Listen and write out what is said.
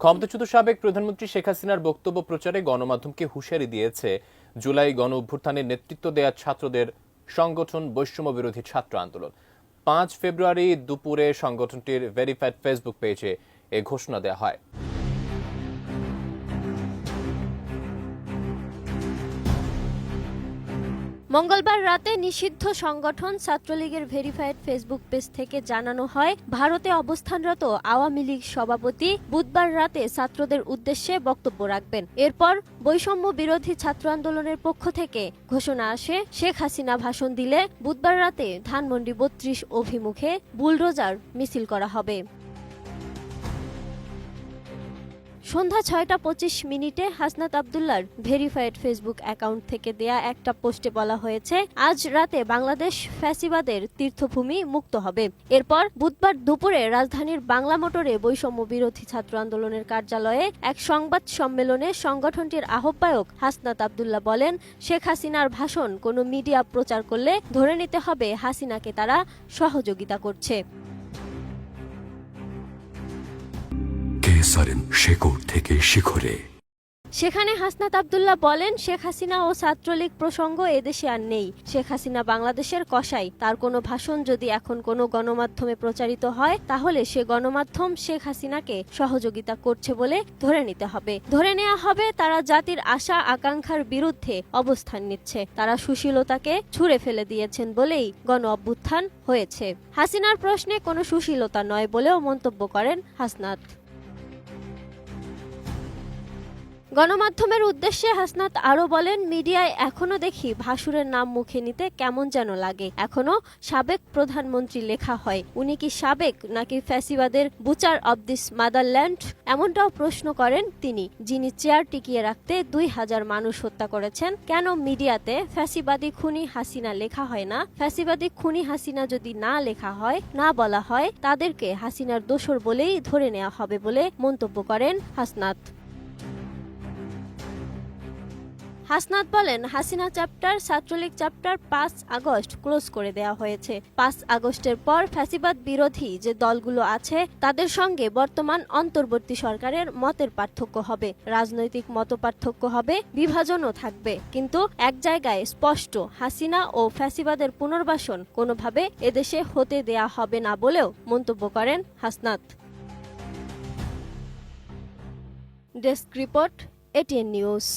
ক্ষমতাচ্যুত সাবেক প্রধানমন্ত্রী শেখ হাসিনার বক্তব্য প্রচারে গণমাধ্যমকে হুঁশিয়ারি দিয়েছে জুলাই গণ অভ্যুত্থানে নেতৃত্ব দেয়া ছাত্রদের সংগঠন বৈষম্য বিরোধী ছাত্র আন্দোলন। ৫ ফেব্রুয়ারি দুপুরে সংগঠনটির ভেরিফাইড ফেসবুক পেজে এ ঘোষণা দেওয়া হয়। মঙ্গলবার রাতে নিষিদ্ধ সংগঠন ছাত্রলীগের ভেরিফাইড ফেসবুক পেজ থেকে জানানো হয়, ভারতে অবস্থানরত আওয়ামী লীগ সভাপতি বুধবার রাতে ছাত্রদের উদ্দেশ্যে বক্তব্য রাখবেন। এরপর বৈষম্য বিরোধী ছাত্র আন্দোলনের পক্ষ থেকে ঘোষণা আসে, শেখ হাসিনা ভাষণ দিলে বুধবার রাতে ধানমন্ডি ৩২ অভিমুখে বুলডোজার মিছিল করা হবে। সন্ধ্যা ৬টা ২৫ মিনিটে হাসনাত আবদুল্লাহর ভেরিফাইড ফেসবুক অ্যাকাউন্ট থেকে দেয়া একটা পোস্টে বলা হয়েছে, আজ রাতে বাংলাদেশ ফ্যাসিবাদের তীর্থভূমি মুক্ত হবে। এরপর বুধবার দুপুরে রাজধানীর বাংলা মোটরে বৈষম্য বিরোধী ছাত্র আন্দোলনের কার্যালয়ে এক সংবাদ সম্মেলনে সংগঠনটির আহ্বায়ক হাসনাত আবদুল্লাহ বলেন, শেখ হাসিনার ভাষণ কোনো মিডিয়া প্রচার করলে ধরে নিতে হবে হাসিনাকে তারা সহযোগিতা করছে। শেকড় থেকে শিখরে। সেখানে হাসনাত আবদুল্লাহ বলেন, শেখ হাসিনা ও ছাত্রলীগ প্রসঙ্গ এদেশে আর নেই। শেখ হাসিনা বাংলাদেশের কসাই। তার কোনো ভাষণ যদি এখন কোনো গণমাধ্যমে প্রচারিত হয়, তাহলে সে গণমাধ্যম শেখ হাসিনাকে সহযোগিতা করছে বলে ধরে নিতে হবে। ধরে নেওয়া হবে তারা জাতির আশা আকাঙ্ক্ষার বিরুদ্ধে অবস্থান নিচ্ছে। তারা সুশীলতাকে ছুঁড়ে ফেলে দিয়েছেন বলেই গণ অভ্যুত্থান হয়েছে। হাসিনার প্রশ্নে কোনো সুশীলতা নয় বলেও মন্তব্য করেন হাসনাত। গণমাধ্যমের উদ্দেশ্যে হাসনাত আরও বলেন, মিডিয়ায় এখনো দেখি ভাসুরের নাম মুখে নিতে কেমন যেন লাগে। এখনো সাবেক প্রধানমন্ত্রী লেখা হয়। উনি কি সাবেক নাকি ফ্যাসিবাদের বুচার অব দিস মাদারল্যান্ড? এমনটাও প্রশ্ন করেন তিনি, যিনি চেয়ার টিকিয়ে রাখতে ২,০০০ মানুষ হত্যা করেছেন। কেন মিডিয়াতে ফ্যাসিবাদী খুনি হাসিনা লেখা হয় না? ফ্যাসিবাদী খুনি হাসিনা যদি না লেখা হয়, না বলা হয়, তাদেরকে হাসিনার দোসর বলেই ধরে নেওয়া হবে বলে মন্তব্য করেন হাসনাত। হাসনাত বলেন, Hasina chapter, Chhatra League chapter ৫ August close করে দেওয়া হয়েছে। ৫ আগস্টের পর ফ্যাসিবাদ বিরোধী যে দলগুলো আছে তাদের সঙ্গে বর্তমান অন্তর্বর্তী সরকারের মতের পার্থক্য হবে, রাজনৈতিক মতপার্থক্য হবে, বিভাজনও থাকবে, কিন্তু এক জায়গায় স্পষ্ট, হাসিনা ও ফ্যাসিবাদের পুনর্বাসন কোনোভাবে এদেশে হতে দেয়া হবে না বলেও মন্তব্য করেন Hasnat. Desk report, ATN news.